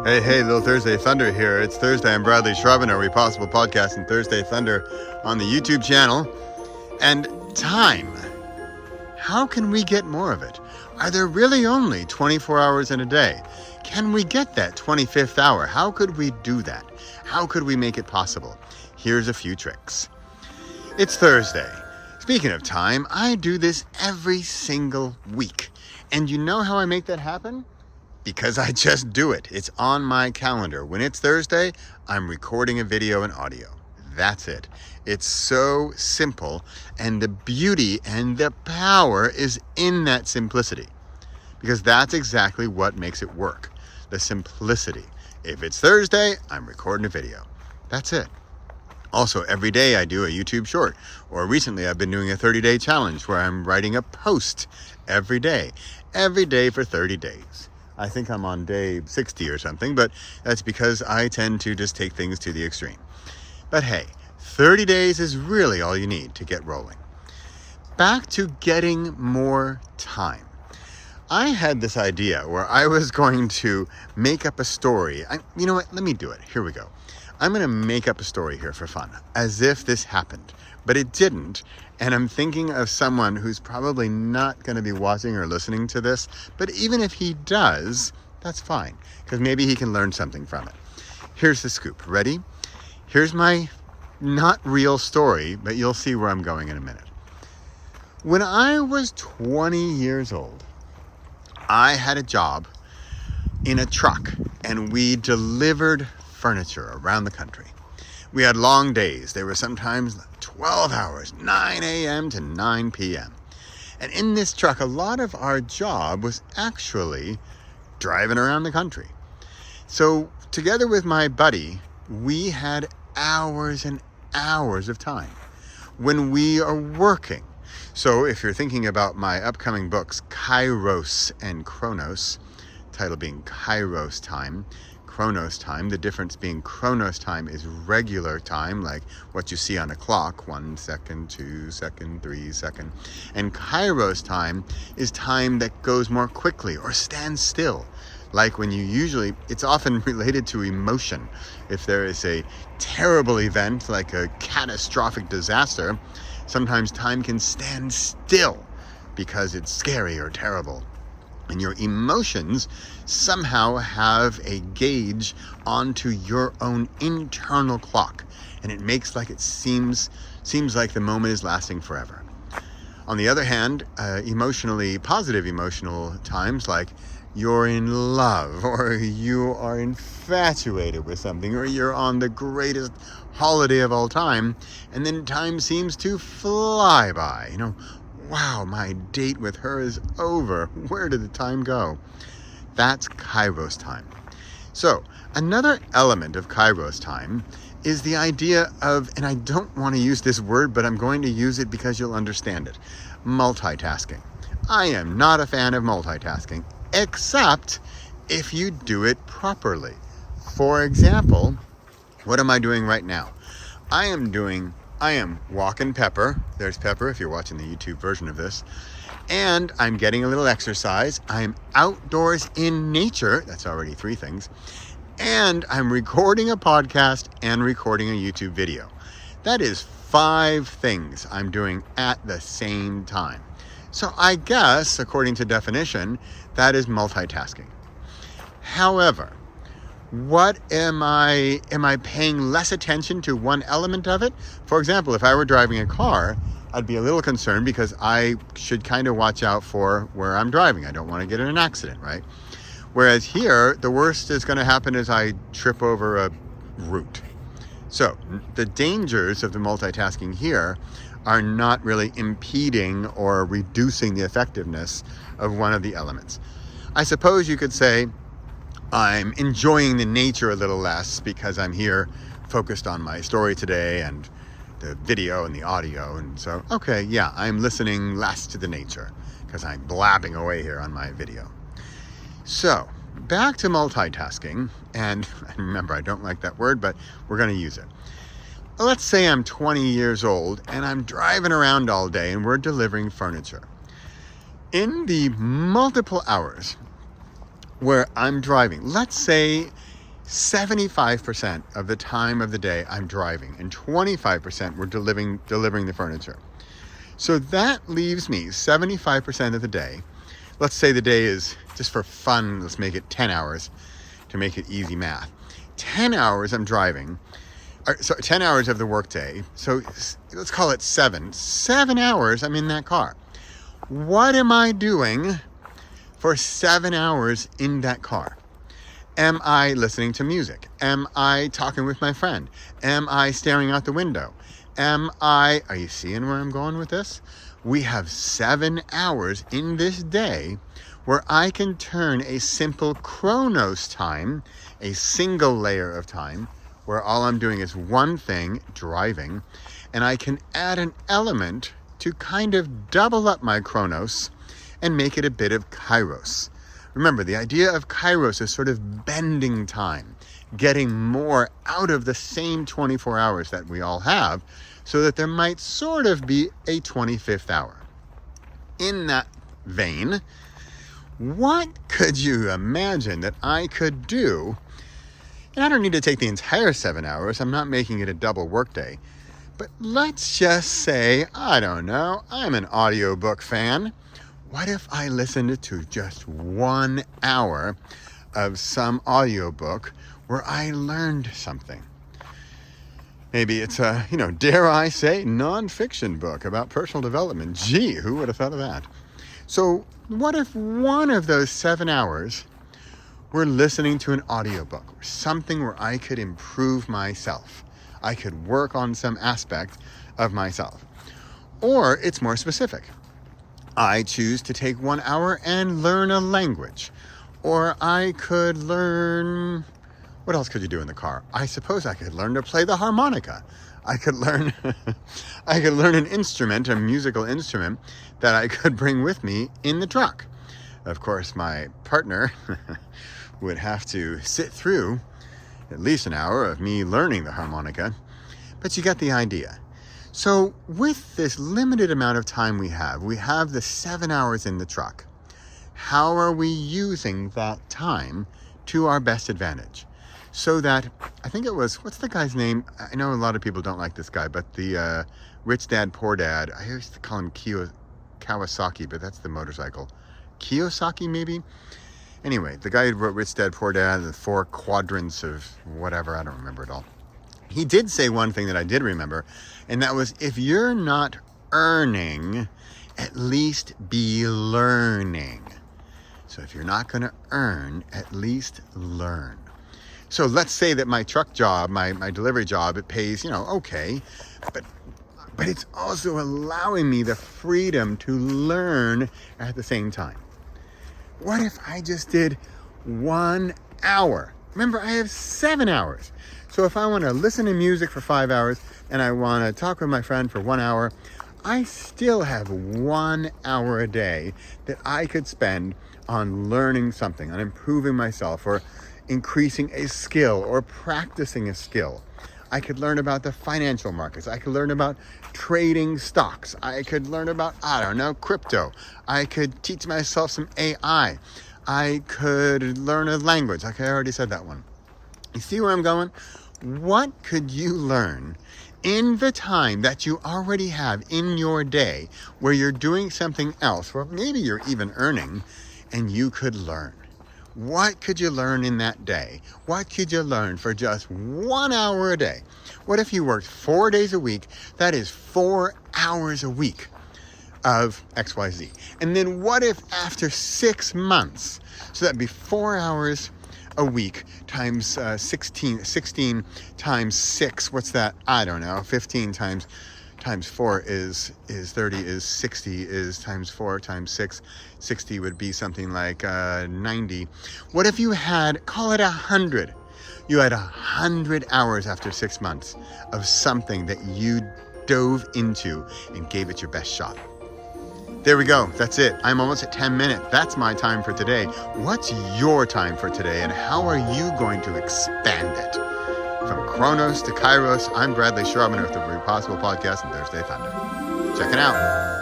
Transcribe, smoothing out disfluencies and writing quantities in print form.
Hey, little Thursday Thunder here. It's Thursday. I'm Bradley Shrubin, our Possible Podcast, and Thursday Thunder on the YouTube channel. And time. How can we get more of it? Are there really only 24 hours in a day? Can we get that 25th hour? How could we do that? How could we make it possible? Here's a few tricks. It's Thursday. Speaking of time, I do this every single week. And you know how I make that happen? Because I just do it. It's on my calendar. When it's Thursday, I'm recording a video and audio. That's it. It's so simple, and the beauty and the power is in that simplicity. Because that's exactly what makes it work. The simplicity. If it's Thursday, I'm recording a video. That's it. Also, every day I do a YouTube short. Or recently I've been doing a 30-day challenge where I'm writing a post every day for 30 days. I think I'm on day 60 or something, but that's because I tend to just take things to the extreme. But hey, 30 days is really all you need to get rolling. Back to getting more time. I had this idea where I was going to make up a story. You know what? Let me do it. Here we go. I'm going to make up a story here for fun, as if this happened, but it didn't. And I'm thinking of someone who's probably not going to be watching or listening to this, but even if he does, that's fine, because maybe he can learn something from it. Here's the scoop. Ready? Here's my not real story, but you'll see where I'm going in a minute. When I was 20 years old, I had a job in a truck, and we delivered furniture around the country. We had long days. They were sometimes 12 hours, 9 a.m. to 9 p.m. And in this truck, a lot of our job was actually driving around the country. So together with my buddy, we had hours and hours of time when we are working. So if you're thinking about my upcoming books, Kairos and Chronos, title being Kairos time, Chronos time, the difference being Chronos time is regular time, like what you see on a clock, 1 second, 2 second, 3 second. And Kairos time is time that goes more quickly or stands still. Like when it's often related to emotion. If there is a terrible event, like a catastrophic disaster, sometimes time can stand still because it's scary or terrible. And your emotions somehow have a gauge onto your own internal clock. And it makes like it seems like the moment is lasting forever. On the other hand, positive emotional times, like you're in love, or you are infatuated with something, or you're on the greatest holiday of all time, and then time seems to fly by. Wow, my date with her is over. Where did the time go? That's Kairos time. So, another element of Kairos time is the idea of, and I don't want to use this word, but I'm going to use it because you'll understand it, multitasking. I am not a fan of multitasking, except if you do it properly. For example, what am I doing right now? I am walking Pepper. There's Pepper if you're watching the YouTube version of this. And I'm getting a little exercise. I'm outdoors in nature. That's already 3 things. And I'm recording a podcast and recording a YouTube video. That is 5 things I'm doing at the same time. So I guess, according to definition, that is multitasking. However, what am I paying less attention to one element of it? For example, if I were driving a car, I'd be a little concerned because I should kind of watch out for where I'm driving. I don't want to get in an accident, right? Whereas here, the worst is going to happen is I trip over a root. So the dangers of the multitasking here are not really impeding or reducing the effectiveness of one of the elements. I suppose you could say, I'm enjoying the nature a little less because I'm here focused on my story today and the video and the audio. And so, okay, yeah, I'm listening less to the nature because I'm blabbing away here on my video. So, back to multitasking. And remember, I don't like that word, but we're going to use it. Let's say I'm 20 years old and I'm driving around all day and we're delivering furniture. In the multiple hours where I'm driving, let's say 75% of the time of the day I'm driving, and 25% we're delivering the furniture. So that leaves me 75% of the day. Let's say the day is, just for fun, let's make it 10 hours to make it easy math. 10 hours I'm driving, so 10 hours of the workday. So let's call it 7 hours I'm in that car. What am I doing for 7 hours in that car? Am I listening to music? Am I talking with my friend? Am I staring out the window? Are you seeing where I'm going with this? We have 7 hours in this day where I can turn a simple Chronos time, a single layer of time, where all I'm doing is one thing, driving, and I can add an element to kind of double up my Chronos and make it a bit of Kairos. Remember, the idea of Kairos is sort of bending time, getting more out of the same 24 hours that we all have, so that there might sort of be a 25th hour. In that vein, what could you imagine that I could do? And I don't need to take the entire 7 hours. I'm not making it a double workday. But let's just say, I don't know, I'm an audiobook fan. What if I listened to just 1 hour of some audiobook where I learned something? Maybe it's a, dare I say, nonfiction book about personal development. Gee, who would have thought of that? So what if one of those 7 hours were listening to an audiobook, or something where I could improve myself? I could work on some aspect of myself. Or it's more specific. I choose to take 1 hour and learn a language. Or I could learn... What else could you do in the car? I suppose I could learn to play the harmonica. I could learn an instrument, a musical instrument, that I could bring with me in the truck. Of course, my partner would have to sit through at least an hour of me learning the harmonica, but you get the idea. So with this limited amount of time we have the 7 hours in the truck. How are we using that time to our best advantage? So that, I think it was, what's the guy's name? I know a lot of people don't like this guy, but the Rich Dad, Poor Dad, I used to call him Kawasaki, but that's the motorcycle. Kiyosaki, maybe? Anyway, the guy who wrote Rich Dad, Poor Dad, the 4 quadrants of whatever, I don't remember it all. He did say one thing that I did remember, and that was, if you're not earning, at least be learning. So if you're not going to earn, at least learn. So let's say that my truck job, my delivery job, it pays, okay, but it's also allowing me the freedom to learn at the same time. What if I just did 1 hour? Remember, I have 7 hours. So if I want to listen to music for 5 hours and I want to talk with my friend for 1 hour, I still have 1 hour a day that I could spend on learning something, on improving myself, or increasing a skill, or practicing a skill. I could learn about the financial markets. I could learn about trading stocks. I could learn about, crypto. I could teach myself some AI. I could learn a language. Like I already said that one. You see where I'm going? What could you learn in the time that you already have in your day where you're doing something else, where maybe you're even earning, and you could learn? What could you learn in that day? What could you learn for just 1 hour a day? What if you worked 4 days a week? That is 4 hours a week of XYZ. And then what if after 6 months, so that'd be 4 hours a week times 16 times 6, what's that? I don't know. 15 times 4 is 30, is 60, is times 4 times 6. 60 would be something like 90. What if you had, call it 100? You had 100 hours after 6 months of something that you dove into and gave it your best shot. There we go. That's it. I'm almost at 10 minutes. That's my time for today. What's your time for today, and how are you going to expand it? From Chronos to Kairos, I'm Bradley Sharman with the Possible Podcast and Thursday Thunder. Check it out.